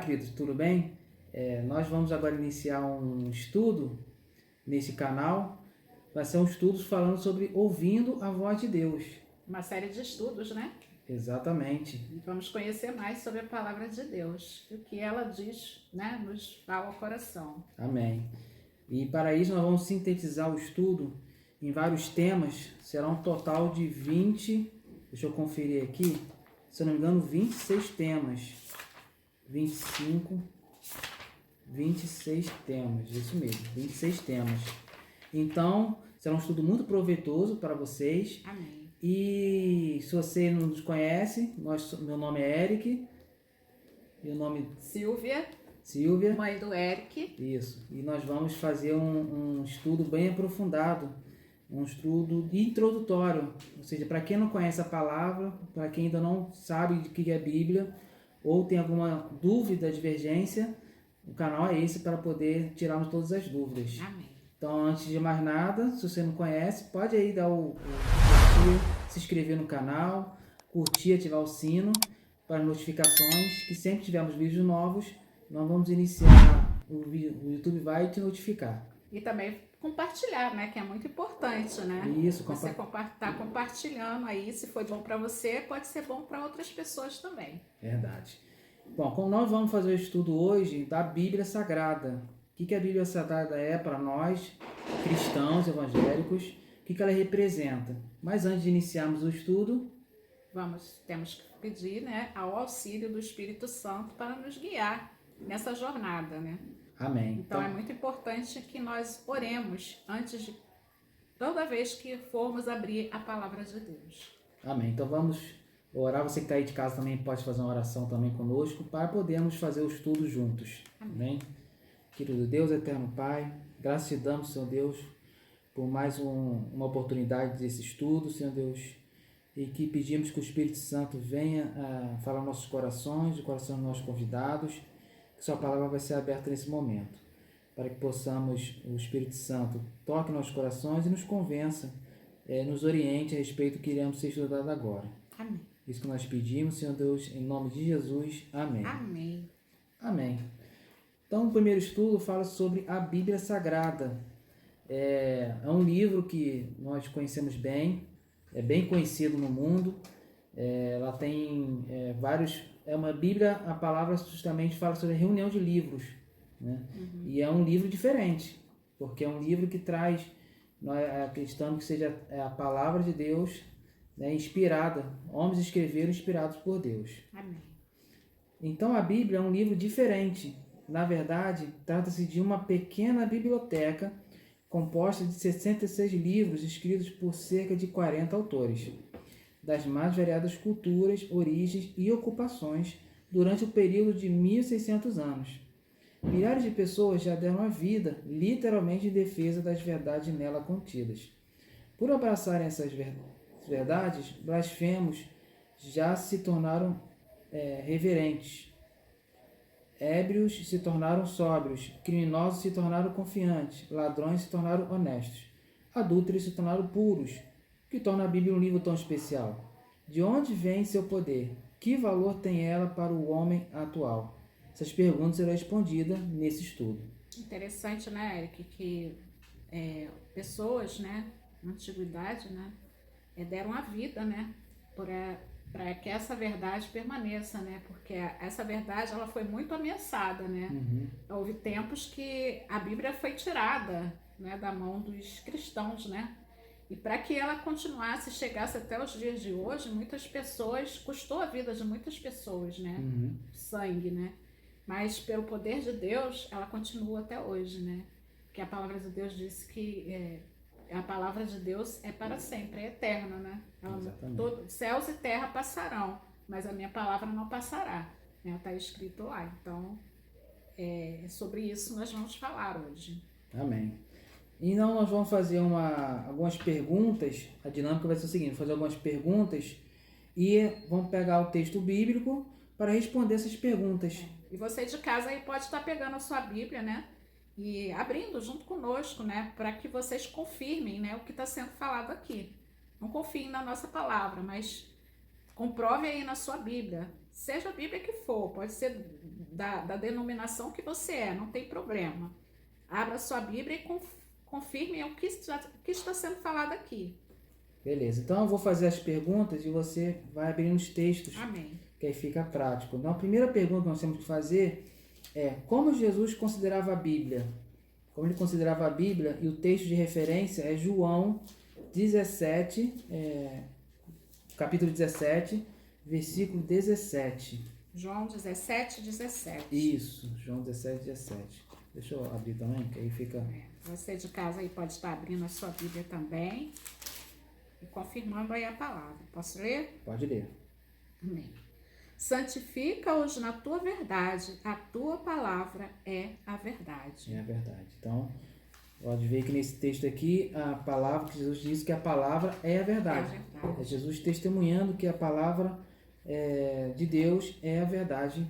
Vitor, tudo bem? Nós vamos agora iniciar um estudo nesse canal. Vai ser um estudo falando sobre ouvindo a voz de Deus. Uma série de estudos, né? Exatamente. E vamos conhecer mais sobre a palavra de Deus. O que ela diz, né? Nos fala ao coração. Amém. E para isso nós vamos sintetizar o estudo em vários temas. Será um total de 20, deixa eu conferir aqui, se eu não me engano, 26 temas. 25, 26 temas, isso mesmo, 26 temas. Então, será um estudo muito proveitoso para vocês. Amém. E se você não nos conhece, meu nome é Eric, meu nome Silvia, mãe do Eric. Isso, e nós vamos fazer um estudo bem aprofundado, um estudo introdutório, ou seja, para quem não conhece a palavra, para quem ainda não sabe de que é a Bíblia, ou tem alguma dúvida, divergência, o canal é esse para poder tirarmos todas as dúvidas. Amém. Então, antes de mais nada, se você não conhece, pode aí dar o curtir, se inscrever no canal, curtir, ativar o sino para notificações, que sempre tivermos vídeos novos, nós vamos iniciar, o YouTube vai te notificar. E também compartilhar, né? Que é muito importante, né? Isso, você tá compartilhando aí, se foi bom para você, pode ser bom para outras pessoas também. Verdade. Bom, como nós vamos fazer o estudo hoje da Bíblia Sagrada. O que a Bíblia Sagrada é para nós, cristãos evangélicos, o que ela representa. Mas antes de iniciarmos o estudo, temos que pedir, né, ao auxílio do Espírito Santo para nos guiar nessa jornada, né? Amém. Então é muito importante que nós oremos antes de toda vez que formos abrir a palavra de Deus. Amém. Então vamos orar. Você que está aí de casa também pode fazer uma oração também conosco para podermos fazer o estudo juntos. Amém. Querido Deus, eterno Pai, graças te damos, Senhor Deus, por mais uma oportunidade desse estudo, Senhor Deus, e que pedimos que o Espírito Santo venha a falar nossos corações, o coração dos nossos convidados, que sua palavra vai ser aberta nesse momento, para que possamos, o Espírito Santo toque nossos corações e nos convença, nos oriente a respeito do que iremos ser estudado agora. Amém. Isso que nós pedimos, Senhor Deus, em nome de Jesus. Amém. Amém. Amém. Então, o primeiro estudo fala sobre a Bíblia Sagrada. É um livro que nós conhecemos bem, é bem conhecido no mundo. Ela tem vários... É uma Bíblia, a palavra justamente fala sobre a reunião de livros, né? Uhum. E é um livro diferente, porque é um livro que traz, nós acreditamos que seja a palavra de Deus, né, inspirada. Homens escreveram inspirados por Deus. Amém. Então, a Bíblia é um livro diferente. Na verdade, trata-se de uma pequena biblioteca composta de 66 livros escritos por cerca de 40 autores, das mais variadas culturas, origens e ocupações durante o período de 1.600 anos. Milhares de pessoas já deram a vida, literalmente, em defesa das verdades nela contidas. Por abraçarem essas verdades, blasfemos já se tornaram reverentes. Ébrios se tornaram sóbrios, criminosos se tornaram confiantes, ladrões se tornaram honestos, adúlteros se tornaram puros. O que torna a Bíblia um livro tão especial? De onde vem seu poder? Que valor tem ela para o homem atual? Essas perguntas serão respondidas nesse estudo. Interessante, né, Eric, que pessoas, né, na antiguidade, né, deram a vida, né, para que essa verdade permaneça, né? Porque essa verdade ela foi muito ameaçada, né? Uhum. Houve tempos que a Bíblia foi tirada, né, da mão dos cristãos, né? E para que ela continuasse, chegasse até os dias de hoje, muitas pessoas, custou a vida de muitas pessoas, né? Uhum. Sangue, né? Mas pelo poder de Deus, ela continua até hoje, né? Porque a palavra de Deus diz que a palavra de Deus é para sempre, é eterna, né? Céus e terra passarão, mas a minha palavra não passará, né? Está escrito lá. Então, sobre isso nós vamos falar hoje. Amém. Então, nós vamos fazer algumas perguntas. A dinâmica vai ser o seguinte: fazer algumas perguntas e vamos pegar o texto bíblico para responder essas perguntas. E você de casa aí pode estar pegando a sua Bíblia, né? E abrindo junto conosco, né, para que vocês confirmem, né, o que está sendo falado aqui. Não confiem na nossa palavra, mas comprove aí na sua Bíblia seja a Bíblia que for, pode ser da denominação que você é, não tem problema. Abra sua Bíblia e confirme o que está sendo falado aqui. Beleza, então eu vou fazer as perguntas e você vai abrindo os textos. Amém. Que aí fica prático. Então a primeira pergunta que nós temos que fazer é como Jesus considerava a Bíblia? Como ele considerava a Bíblia, e o texto de referência é João 17, capítulo 17, versículo 17. João 17, 17. Isso, João 17, 17. Deixa eu abrir também, que aí fica... Você de casa aí pode estar abrindo a sua Bíblia também e confirmando aí a palavra. Posso ler? Pode ler. Amém. Santifica-os na tua verdade, a tua palavra é a verdade. É a verdade. Então, pode ver que nesse texto aqui, a palavra que Jesus disse que a palavra é a verdade. É a verdade. É Jesus testemunhando que a palavra de Deus é a verdade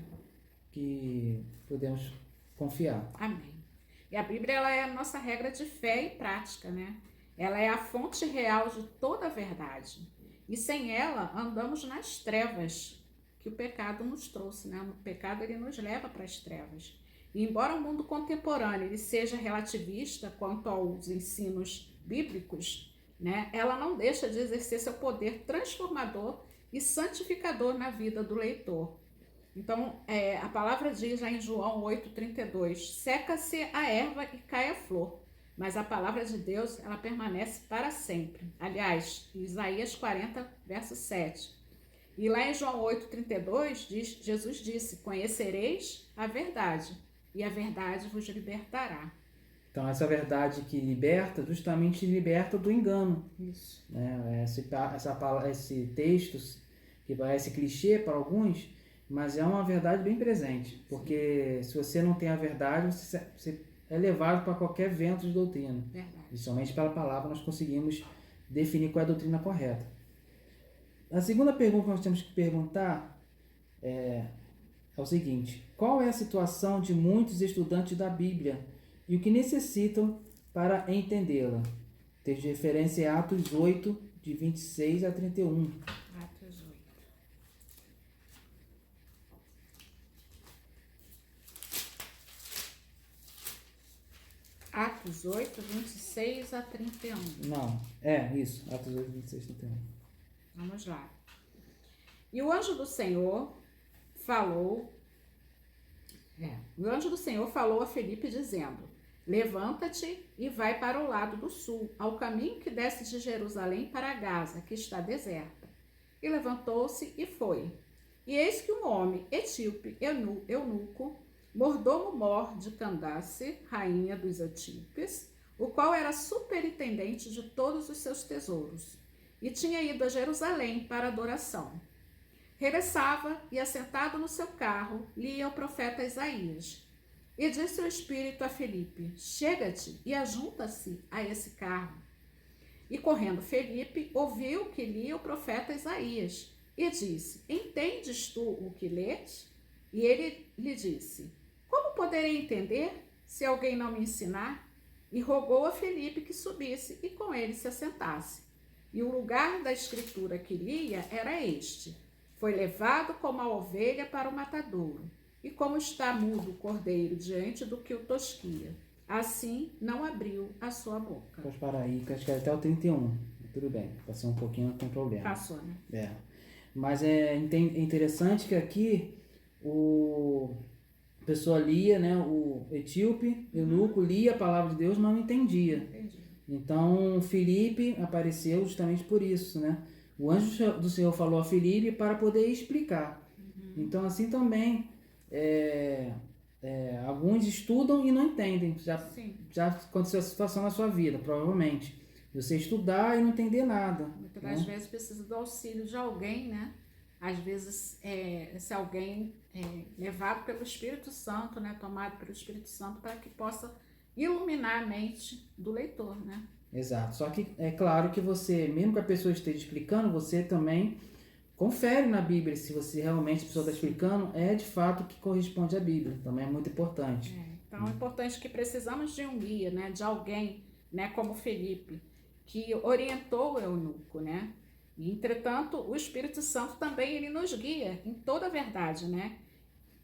que podemos confiar. Amém. E a Bíblia ela é a nossa regra de fé e prática, né? Ela é a fonte real de toda a verdade. E sem ela, andamos nas trevas que o pecado nos trouxe, né? O pecado ele nos leva para as trevas. E embora o mundo contemporâneo ele seja relativista quanto aos ensinos bíblicos, né? Ela não deixa de exercer seu poder transformador e santificador na vida do leitor. Então, a palavra diz lá em João 8,32, seca-se a erva e cai a flor, mas a palavra de Deus, ela permanece para sempre. Aliás, Isaías 40, verso 7. E lá em João 8,32, Jesus disse, conhecereis a verdade, e a verdade vos libertará. Então, essa verdade que liberta, justamente liberta do engano. Isso. Né? Esse texto, que parece clichê para alguns, mas é uma verdade bem presente. Porque se você não tem a verdade, você é levado para qualquer vento de doutrina. Verdade. E somente pela palavra nós conseguimos definir qual é a doutrina correta. A segunda pergunta que nós temos que perguntar é o seguinte: qual é a situação de muitos estudantes da Bíblia e o que necessitam para entendê-la? O texto de referência é Atos 8, de 26 a 31. Atos 8. Atos 8, 26 a 31. Não, isso, Atos 8, 26 a 31. Vamos lá. E o anjo do Senhor falou a Filipe dizendo, levanta-te e vai para o lado do sul, ao caminho que desce de Jerusalém para Gaza, que está deserta. E levantou-se e foi. E eis que um homem etíope, eunuco, mordomo-mor de Candace, rainha dos etíopes, o qual era superintendente de todos os seus tesouros, e tinha ido a Jerusalém para adoração. Regressava e, assentado no seu carro, lia o profeta Isaías. E disse o Espírito a Filipe, chega-te e ajunta-se a esse carro. E correndo Filipe, ouviu que lia o profeta Isaías, e disse, entendes tu o que lês? E ele lhe disse, como poderei entender se alguém não me ensinar? E rogou a Filipe que subisse e com ele se assentasse. E o lugar da escritura que lia era este, foi levado como a ovelha para o matadouro, e como está mudo o cordeiro diante do que o tosquia, assim não abriu a sua boca. Pode parar aí, que acho que é até o 31. Tudo bem, passou um pouquinho, não tem problema. Passou, né? Mas é interessante que aqui a pessoa lia, né, o etíope, eunuco, lia a palavra de Deus, mas não entendia. Entendi. Então, Filipe apareceu justamente por isso, né? O anjo do Senhor falou a Filipe para poder explicar. Então, assim também, alguns estudam e não entendem. Já aconteceu essa situação na sua vida, provavelmente. Você estudar e não entender nada. Muitas das vezes precisa do auxílio de alguém, né? Às vezes, esse alguém levado pelo Espírito Santo, né? Tomado pelo Espírito Santo, para que possa iluminar a mente do leitor, né? Exato. Só que é claro que você, mesmo que a pessoa esteja explicando, você também confere na Bíblia se você realmente a pessoa está explicando é de fato que corresponde à Bíblia. Também é muito importante. Então é importante que precisamos de um guia, né? De alguém, né? Como Filipe, que orientou o eunuco, né? E, entretanto, o Espírito Santo também ele nos guia em toda a verdade, né?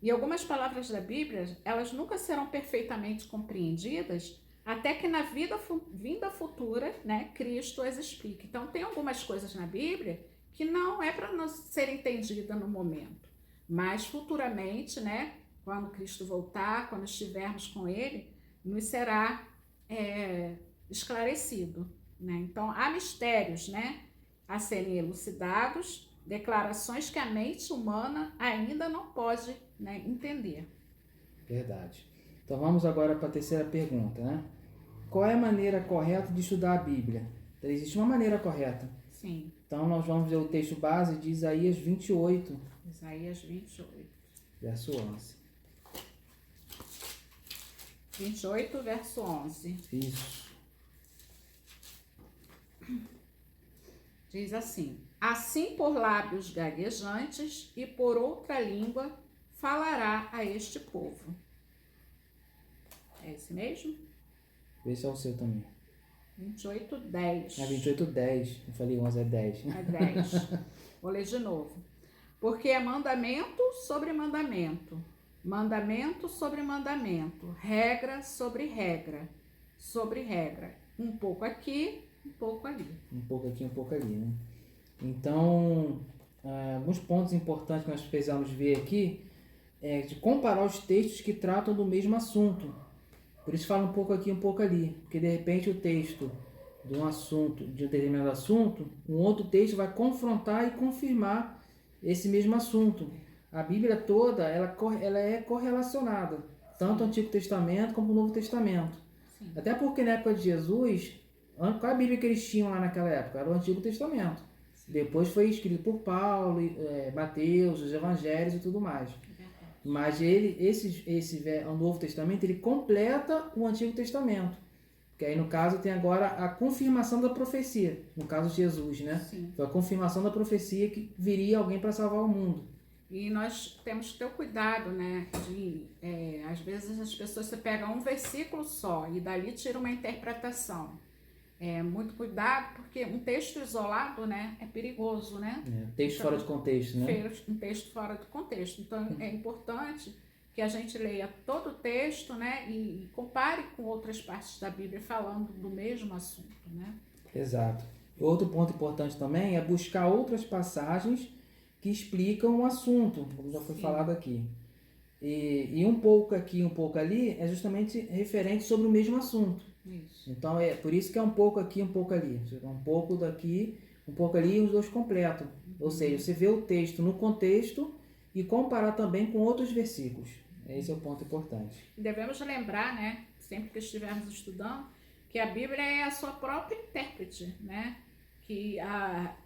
E algumas palavras da Bíblia, elas nunca serão perfeitamente compreendidas até que na vinda futura, né, Cristo as explique. Então, tem algumas coisas na Bíblia que não é para não ser entendida no momento, mas futuramente, né, quando Cristo voltar, quando estivermos com Ele, nos será esclarecido, né? Então, há mistérios, né, a serem elucidados, declarações que a mente humana ainda não pode, né, entender. Verdade. Então vamos agora para a terceira pergunta, né? Qual é a maneira correta de estudar a Bíblia? Então, existe uma maneira correta. Sim. Então nós vamos ver o texto base de Isaías 28. Isaías 28. Verso 11. 28, verso 11. Isso. Diz assim: assim por lábios gaguejantes e por outra língua falará a este povo. É esse mesmo? Esse é o seu também. 28, 10. É 28, 10. Eu falei 11, é 10. É 10. Vou ler de novo. Porque é mandamento sobre mandamento, mandamento sobre mandamento, regra sobre regra, um pouco aqui, um pouco ali. Um pouco aqui, um pouco ali, né? Então, alguns pontos importantes que nós precisamos ver aqui é de comparar os textos que tratam do mesmo assunto. Por isso fala um pouco aqui, um pouco ali. Porque de repente o texto de um assunto, de um determinado assunto, um outro texto vai confrontar e confirmar esse mesmo assunto. A Bíblia toda, ela é correlacionada, tanto o Antigo Testamento como o Novo Testamento. Sim. Até porque na época de Jesus, qual é a Bíblia que eles tinham lá naquela época? Era o Antigo Testamento. Sim. Depois foi escrito por Paulo, Mateus, os Evangelhos e tudo mais. Mas o Novo Testamento, ele completa o Antigo Testamento. Que aí, no caso, tem agora a confirmação da profecia. No caso de Jesus, né? Sim. Foi a confirmação da profecia que viria alguém para salvar o mundo. E nós temos que ter o cuidado, né? Às vezes as pessoas se pegam um versículo só e dali tira uma interpretação. Muito cuidado, porque um texto isolado, né, é perigoso, né? Texto fora de contexto, né? Um texto fora de contexto. Então, é importante que a gente leia todo o texto, né, e compare com outras partes da Bíblia falando do mesmo assunto, né? Exato. Outro ponto importante também é buscar outras passagens que explicam o assunto, como já foi falado aqui. E um pouco aqui, um pouco ali, é justamente referente sobre o mesmo assunto. Isso. Então, é por isso que é um pouco aqui, um pouco ali. Um pouco daqui, um pouco ali, e os dois completam. Ou seja, você vê o texto no contexto e comparar também com outros versículos. Esse é o ponto importante. Devemos lembrar, né, sempre que estivermos estudando, que a Bíblia é a sua própria intérprete, né? Que a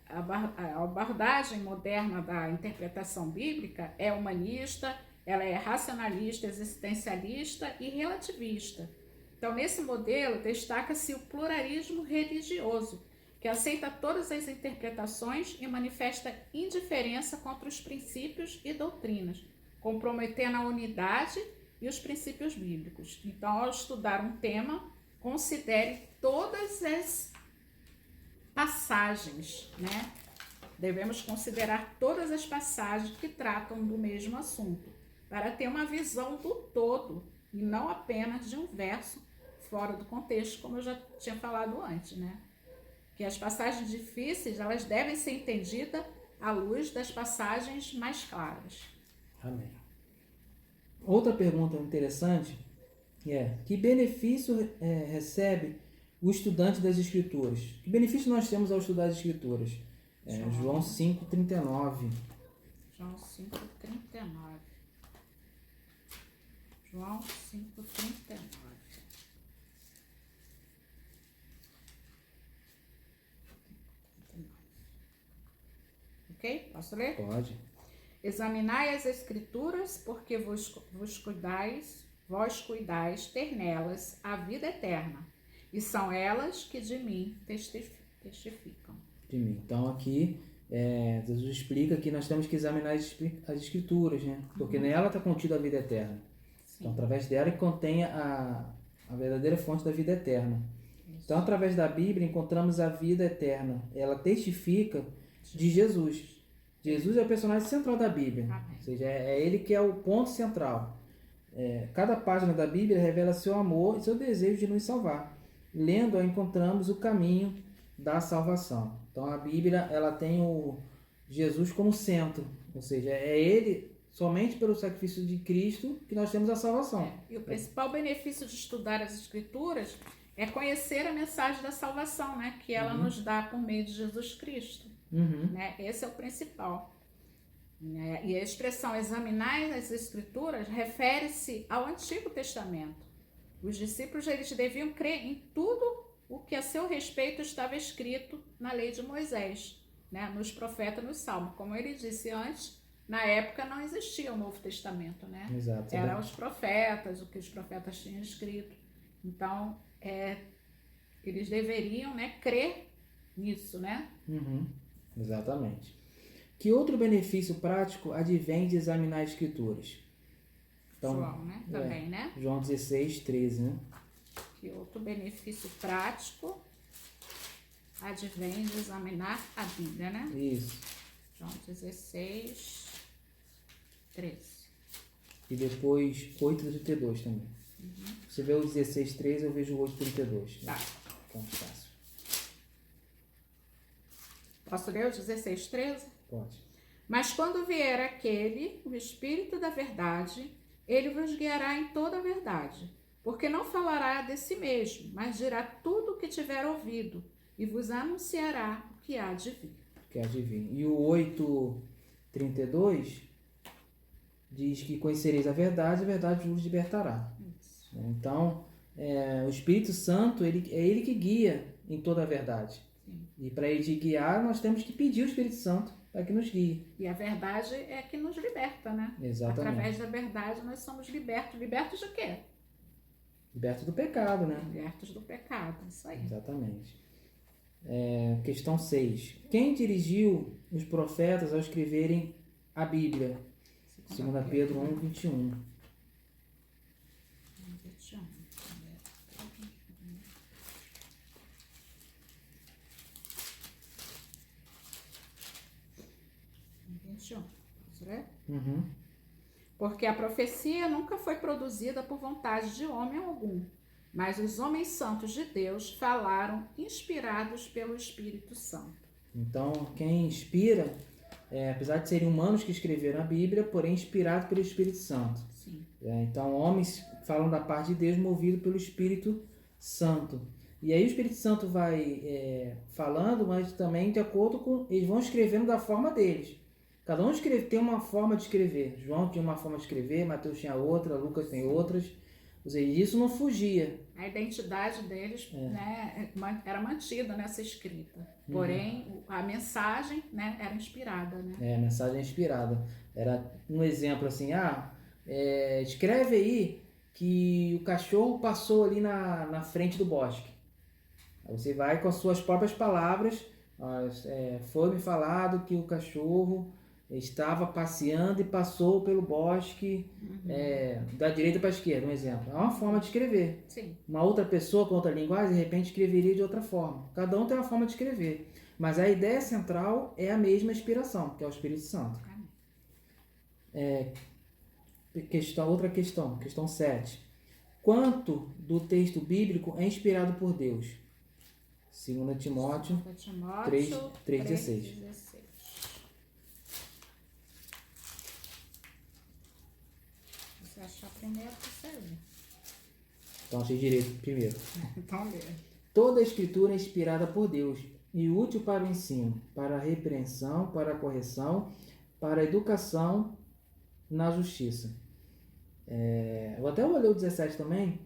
abordagem moderna da interpretação bíblica é humanista, ela é racionalista, existencialista e relativista. Então, nesse modelo, destaca-se o pluralismo religioso, que aceita todas as interpretações e manifesta indiferença contra os princípios e doutrinas, comprometendo a unidade e os princípios bíblicos. Então, ao estudar um tema, considere todas as passagens, né? Devemos considerar todas as passagens que tratam do mesmo assunto, para ter uma visão do todo e não apenas de um verso fora do contexto, como eu já tinha falado antes, né? Que as passagens difíceis, elas devem ser entendidas à luz das passagens mais claras. Amém. Outra pergunta interessante é: que benefício recebe o estudante das Escrituras? Que benefício nós temos ao estudar as Escrituras? João 5,39. João 5,39. João 5,39. Ok? Posso ler? Pode. Examinai as Escrituras, porque vós cuidais ter nelas a vida eterna, e são elas que de mim testificam. De mim. Então aqui Jesus explica que nós temos que examinar as Escrituras, né? Porque nela está contida a vida eterna. Sim. Então, através dela que contém a verdadeira fonte da vida eterna. Isso. Então, através da Bíblia, encontramos a vida eterna. Ela testifica de Jesus. Jesus é o personagem central da Bíblia. Amém. Ou seja, é ele que é o ponto central. Cada página da Bíblia revela seu amor e seu desejo de nos salvar. Lendo-a, encontramos o caminho da salvação. Então, a Bíblia ela tem o Jesus como centro. Ou seja, é ele, somente pelo sacrifício de Cristo, que nós temos a salvação. E o principal benefício de estudar as Escrituras é conhecer a mensagem da salvação, né? Que ela nos dá por meio de Jesus Cristo. Né? Esse é o principal. Né? E a expressão examinar as Escrituras refere-se ao Antigo Testamento. Os discípulos eles deviam crer em tudo o que a seu respeito estava escrito na lei de Moisés, né? Nos profetas, nos salmos. Como ele disse antes, na época não existia o Novo Testamento, né? Exato. Eram os profetas, o que os profetas tinham escrito. Então, eles deveriam, né, crer nisso, né? Exatamente. Que outro benefício prático advém de examinar as Escrituras? Então, João, né? Também, né? João 16, 13, né? Que outro benefício prático advém de examinar a Bíblia, né? Isso. João 16, 13. E depois 8:32 também. Você vê o 16, 13, eu vejo o 8:32. Tá. Então, fácil. Posso ler o 16, 13? Pode. Mas quando vier aquele, o Espírito da verdade, ele vos guiará em toda a verdade, porque não falará de si mesmo, mas dirá tudo o que tiver ouvido, e vos anunciará o que há de vir. Que há de vir. E o 8:32 diz que conhecereis a verdade vos libertará. Isso. Então, o Espírito Santo, é ele que guia em toda a verdade. Sim. E para ele te guiar, nós temos que pedir o Espírito Santo para que nos guie. E a verdade é que nos liberta, né? Exatamente. Através da verdade nós somos libertos. Libertos de quê? Liberto do pecado, né? Libertos do pecado, isso aí. Exatamente. Questão 6. Quem dirigiu os profetas ao escreverem a Bíblia? 2 Pedro 1, 21. 21. 21. Posso ler? Porque a profecia nunca foi produzida por vontade de homem algum, mas os homens santos de Deus falaram inspirados pelo Espírito Santo. Então, quem inspira, apesar de serem humanos que escreveram a Bíblia, porém inspirado pelo Espírito Santo. Sim. Então, homens falam da parte de Deus movido pelo Espírito Santo. E aí o Espírito Santo vai falando, mas também de acordo com... Eles vão escrevendo da forma deles. Cada um tem uma forma de escrever. João tinha uma forma de escrever, Mateus tinha outra, Lucas tem outras. Ou seja, isso não fugia. A identidade deles né, era mantida nessa escrita. Porém, a mensagem né, era inspirada. Né? A mensagem é inspirada. Era um exemplo assim, escreve aí que o cachorro passou ali na frente do bosque. Aí você vai com as suas próprias palavras, foi-me falado que o cachorro estava passeando e passou pelo bosque da direita para a esquerda, um exemplo. É uma forma de escrever. Sim. Uma outra pessoa com outra linguagem, de repente, escreveria de outra forma. Cada um tem uma forma de escrever. Mas a ideia central é a mesma inspiração, que é o Espírito Santo. Outra questão 7. Quanto do texto bíblico é inspirado por Deus? 2 Timóteo 3,16. Você achar primeiro, você lê. Então, achei direito primeiro. Então, lê. Toda a escritura é inspirada por Deus e útil para o ensino, para a repreensão, para a correção, para a educação na justiça. Eu até vou ler o 17 também,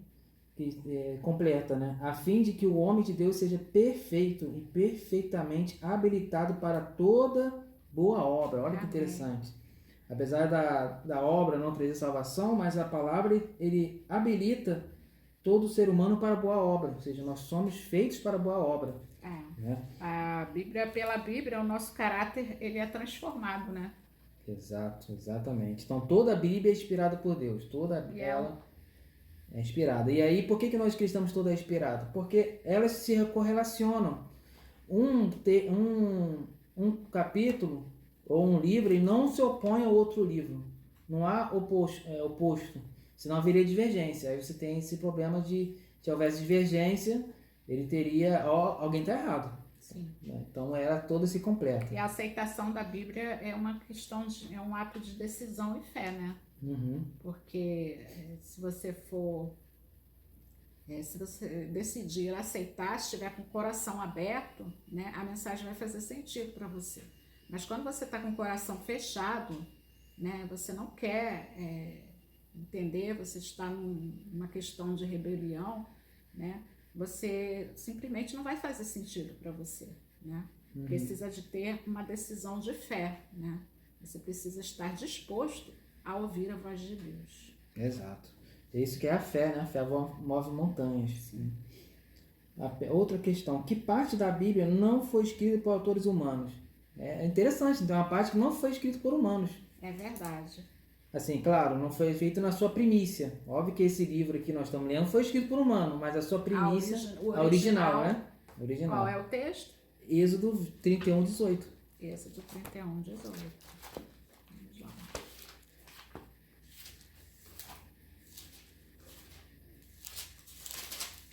que completa, né? A fim de que o homem de Deus seja perfeito e perfeitamente habilitado para toda boa obra. Olha que interessante. Apesar da obra não trazer salvação, mas a palavra ele habilita todo ser humano para boa obra. Ou seja, nós somos feitos para boa obra. Né? A Bíblia, pela Bíblia, o nosso caráter ele é transformado, né? Exatamente. Então toda a Bíblia é inspirada por Deus. Toda ela é inspirada. E aí, por que nós cristãos toda é inspirada? Porque elas se correlacionam. um capítulo ou um livro e não se opõe ao outro livro. Não há oposto, senão haveria divergência. Aí você tem esse problema de, se houvesse divergência, ele teria, alguém está errado. Sim. Então era todo esse completo. E a aceitação da Bíblia é uma questão, é um ato de decisão e fé, né? Uhum. Porque se você decidir aceitar, estiver com o coração aberto, né, a mensagem vai fazer sentido para você. Mas quando você está com o coração fechado, né, você não quer entender, você está numa questão de rebelião, né, você simplesmente não vai fazer sentido para você, né? Uhum. Precisa de ter uma decisão de fé, né? Você precisa estar disposto a ouvir a voz de Deus. Exato. É isso que é a fé, né? A fé move montanhas. Sim. Outra questão, que parte da Bíblia não foi escrita por autores humanos? É interessante, então, uma parte que não foi escrita por humanos. É verdade. Assim, claro, não foi feito na sua primícia. Óbvio que esse livro aqui nós estamos lendo foi escrito por humano, mas a sua primícia, a original, né? Original. Qual é o texto? Êxodo 31, 18. Êxodo 31, 18.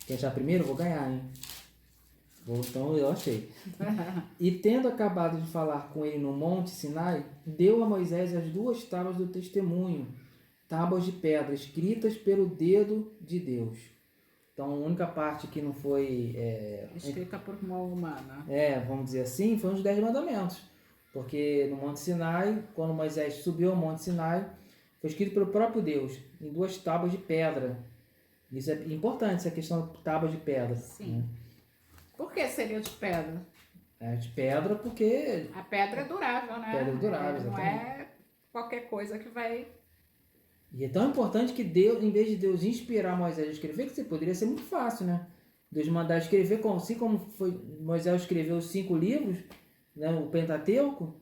Quem achar primeiro, eu vou ganhar, hein? Então eu achei. E tendo acabado de falar com ele no Monte Sinai, deu a Moisés as 2 tábuas do testemunho, tábuas de pedra, escritas pelo dedo de Deus. Então a única parte que não foi... escrita por mão humana. Vamos dizer assim, foi os 10 mandamentos. Porque no Monte Sinai, quando Moisés subiu ao Monte Sinai, foi escrito pelo próprio Deus, em 2 tábuas de pedra. Isso é importante, essa questão de tábuas de pedra. Sim. Né? Por que seria de pedra? É de pedra porque... A pedra é durável, né? Pedra é durável, não exatamente. é qualquer coisa que vai... E é tão importante que Deus, em vez de Deus inspirar Moisés a escrever, que poderia ser muito fácil, né? Deus mandar escrever, assim como foi, Moisés escreveu os 5 livros, né, o Pentateuco,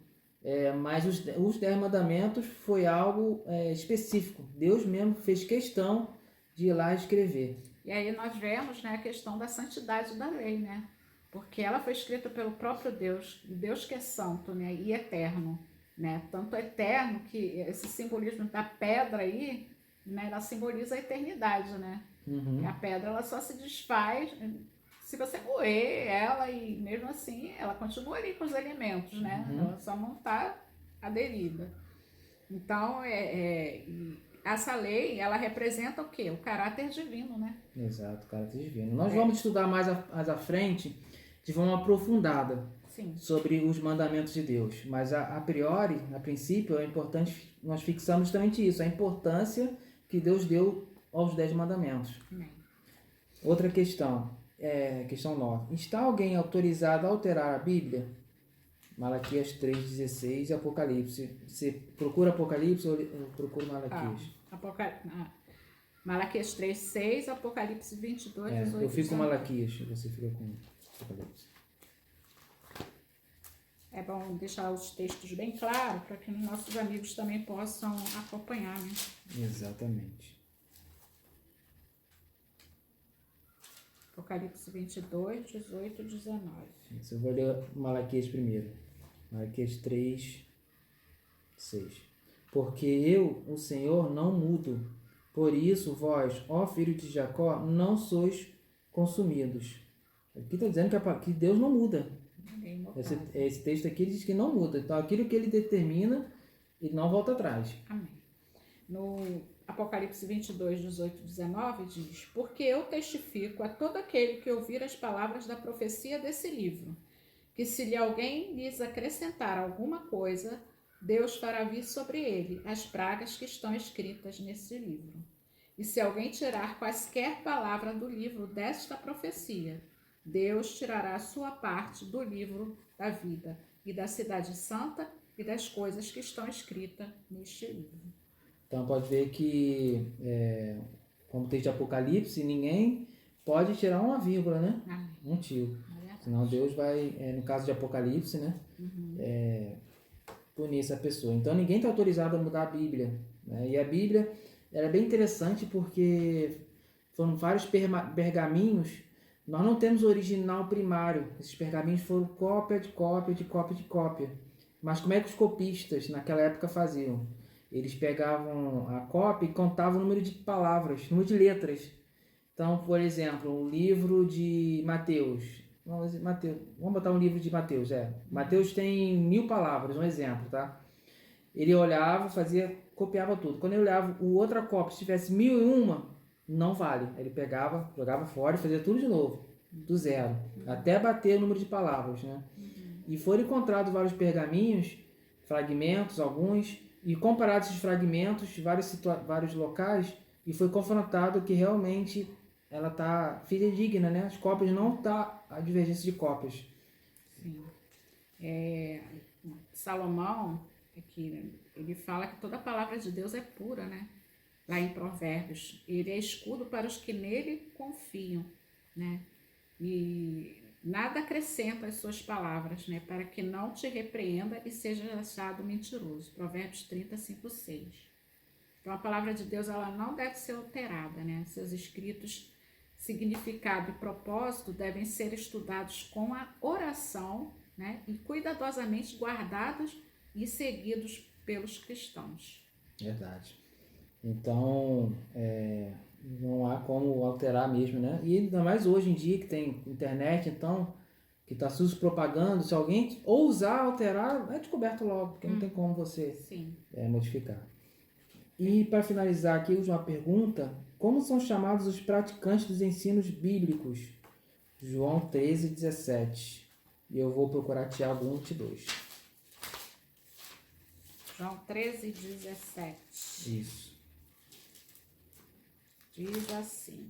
mas os 10 mandamentos foi algo específico. Deus mesmo fez questão de ir lá escrever. E aí nós vemos, né, a questão da santidade da lei, né? Porque ela foi escrita pelo próprio Deus, Deus que é santo, né, e eterno, né? Tanto eterno que esse simbolismo da pedra aí, né, ela simboliza a eternidade, né? Uhum. E a pedra ela só se desfaz se você moer ela e mesmo assim ela continua ali com os elementos, né? Uhum. Ela só não está aderida. Então, essa lei, ela representa o quê? O caráter divino, né? Exato, o caráter divino. Nós vamos estudar mais à frente, de forma aprofundada, Sim, sobre os mandamentos de Deus. Mas a priori, a princípio, é importante nós fixamos justamente isso, a importância que Deus deu aos 10 mandamentos. amém. Outra questão, questão 9. Está alguém autorizado a alterar a Bíblia? Malaquias 3,16 e Apocalipse. Você procura Apocalipse ou procura Malaquias? Malaquias 3,6, Apocalipse 22, 18. Eu fico com Malaquias, você fica com Apocalipse. É bom deixar os textos bem claros para que nossos amigos também possam acompanhar, né? Exatamente. Apocalipse 22, 18 e 19. Isso, eu vou ler Malaquias primeiro. Malaquias 3, 6. Porque eu, o Senhor, não mudo. Por isso, vós, ó filho de Jacó, não sois consumidos. Aqui está dizendo que Deus não muda. Esse texto aqui diz que não muda. Então, aquilo que ele determina, ele não volta atrás. Amém. No Apocalipse 22, 18 e 19 diz: Porque eu testifico a todo aquele que ouvir as palavras da profecia desse livro, que se lhe alguém lhes acrescentar alguma coisa, Deus fará vir sobre ele as pragas que estão escritas nesse livro. E se alguém tirar quaisquer palavras do livro desta profecia, Deus tirará a sua parte do livro da vida e da cidade santa e das coisas que estão escritas neste livro. Então pode ver que, como texto de Apocalipse, ninguém pode tirar uma vírgula, né? Um tio. Senão Deus vai, no caso de Apocalipse, né? Punir essa pessoa. Então ninguém está autorizado a mudar a Bíblia. Né? E a Bíblia era bem interessante porque foram vários pergaminhos, Nós não temos o original primário. Esses pergaminhos foram cópia de cópia de cópia de cópia. Mas como é que os copistas naquela época faziam? Eles pegavam a cópia e contavam o número de palavras, número de letras. Então, por exemplo, o livro de Mateus. Vamos botar um livro de Mateus, Mateus tem 1000 palavras, um exemplo, tá? Ele olhava, copiava tudo. Quando ele olhava o outra cópia, se tivesse 1001, não vale. Ele pegava, jogava fora e fazia tudo de novo, do zero, até bater o número de palavras, né? E foram encontrados vários pergaminhos, fragmentos, alguns, e comparados esses fragmentos, vários locais, e foi confrontado que realmente ela está fidedigna, né? As cópias não tá a divergência de cópias. Sim. Salomão, aqui, ele fala que toda a palavra de Deus é pura, né? Lá em Provérbios. Ele é escudo para os que nele confiam, né? E nada acrescenta às suas palavras, né? Para que não te repreenda e seja achado mentiroso. Provérbios 35, 6. Então, a palavra de Deus, ela não deve ser alterada, né? Seus escritos, significado e propósito devem ser estudados com a oração, né? E cuidadosamente guardados e seguidos pelos cristãos. Verdade. Então, não há como alterar mesmo, né? E ainda mais hoje em dia que tem internet, então, que está se propagando, se alguém ousar alterar, é descoberto logo, porque não tem como você modificar. E para finalizar aqui, última pergunta: como são chamados os praticantes dos ensinos bíblicos? João 13, 17. E eu vou procurar Tiago 1, 22. João 13, 17. Isso. Diz assim: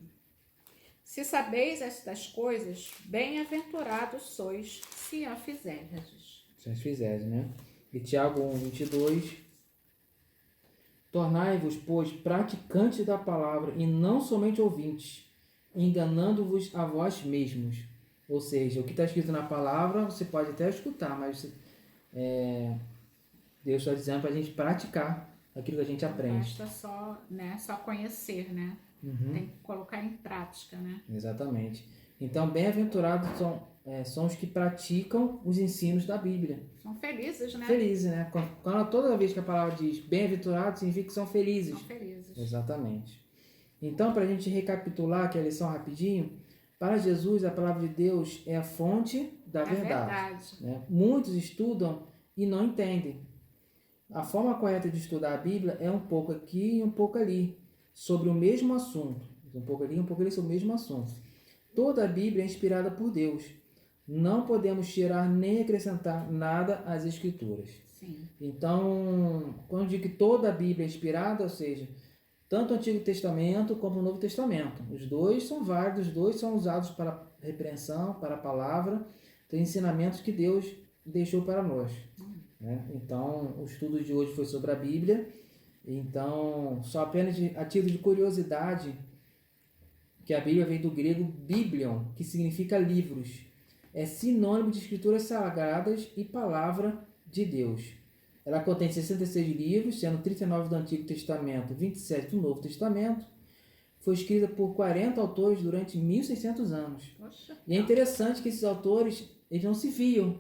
se sabeis estas coisas, bem-aventurados sois, se a fizerdes. Se as fizerdes, né? E Tiago 1, 22. Tornai-vos, pois, praticantes da palavra e não somente ouvintes, enganando-vos a vós mesmos. Ou seja, o que está escrito na palavra, você pode até escutar, mas Deus está dizendo para a gente praticar aquilo que a gente aprende. Não basta só conhecer, né? Tem que colocar em prática, né? Exatamente. Então, bem-aventurados são os que praticam os ensinos da Bíblia. São felizes, né? Felizes, né? Toda vez que a palavra diz bem-aventurados, significa que são felizes. São felizes. Exatamente. Então, para a gente recapitular aqui a lição rapidinho, para Jesus, a palavra de Deus é a fonte da verdade. Né? Muitos estudam e não entendem. A forma correta de estudar a Bíblia é um pouco aqui e um pouco ali, sobre o mesmo assunto. Um pouco ali e um pouco ali sobre o mesmo assunto. Toda a Bíblia é inspirada por Deus. Não podemos tirar nem acrescentar nada às Escrituras. Sim. Então, quando eu digo que toda a Bíblia é inspirada, ou seja, tanto o Antigo Testamento como o Novo Testamento. Os dois são válidos, os dois são usados para repreensão, para a palavra, tem ensinamentos que Deus deixou para nós. Né? Então, o estudo de hoje foi sobre a Bíblia. Então, só apenas a título de curiosidade, que a Bíblia vem do grego biblion, que significa livros. É sinônimo de escrituras sagradas e palavra de Deus. Ela contém 66 livros, sendo 39 do Antigo Testamento e 27 do Novo Testamento. Foi escrita por 40 autores durante 1.600 anos. Poxa. E é interessante que esses autores eles não se viam.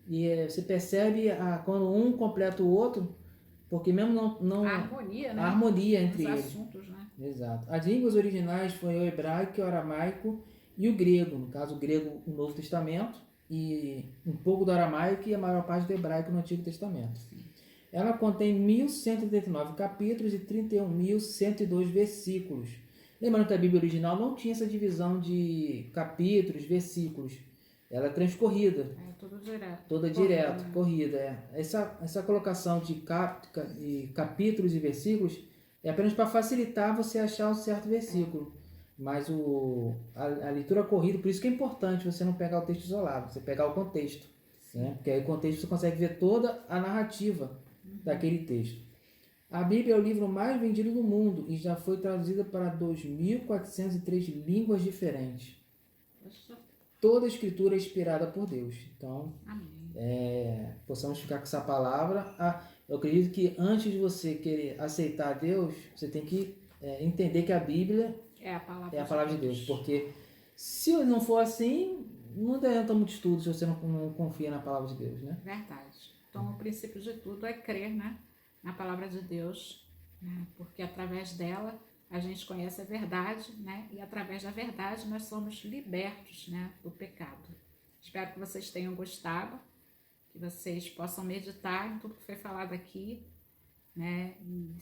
E você percebe quando um completa o outro, porque mesmo não a harmonia, né? A harmonia entre os eles. assuntos, né? Exato. As línguas originais foram o hebraico, o aramaico e o grego. No caso, o grego, o Novo Testamento, e um pouco do aramaico e a maior parte do hebraico no Antigo Testamento. Sim. Ela contém 1.139 capítulos e 31.102 versículos. Lembrando que a Bíblia original não tinha essa divisão de capítulos, versículos. Ela é transcorrida. É tudo direto. Toda direto, corrida. Essa colocação de capítulos e versículos é apenas para facilitar você achar um certo versículo. Mas a leitura corrida, por isso que é importante você não pegar o texto isolado, você pegar o contexto. Né? Porque aí o contexto você consegue ver toda a narrativa daquele texto. A Bíblia é o livro mais vendido do mundo e já foi traduzida para 2.403 línguas diferentes. Toda a escritura é inspirada por Deus. Então, possamos ficar com essa palavra. Eu acredito que antes de você querer aceitar Deus, você tem que entender que a Bíblia é a palavra de Deus. Porque Se não for assim, não adianta muito estudo se você não confia na palavra de Deus, né? Verdade. Então, o princípio de tudo é crer, né, na palavra de Deus, né, porque através dela a gente conhece a verdade, né, e através da verdade nós somos libertos, né, do pecado. Espero que vocês tenham gostado, que vocês possam meditar em tudo que foi falado aqui, né, e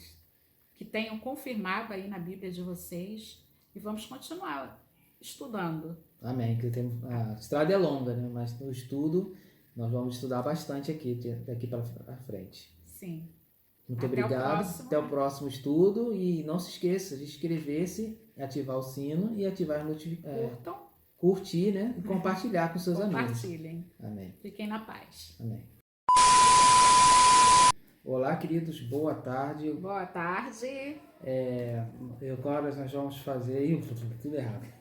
que tenham confirmado aí na Bíblia de vocês, e vamos continuar estudando. Amém. Que a estrada é longa, né? Mas no estudo nós vamos estudar bastante aqui, daqui para frente. Sim. Muito Até obrigado. o próximo. Até o próximo estudo. E não se esqueça de inscrever-se, ativar o sino e ativar as notificações. Curtam, Curtir, né? E compartilhar com seus amigos. compartilhem. Amém. Fiquem na paz. Amém. Olá, queridos. Boa tarde. Boa tarde. Agora nós vamos fazer... Ih, tudo errado.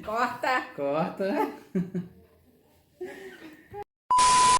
Corta. Corta.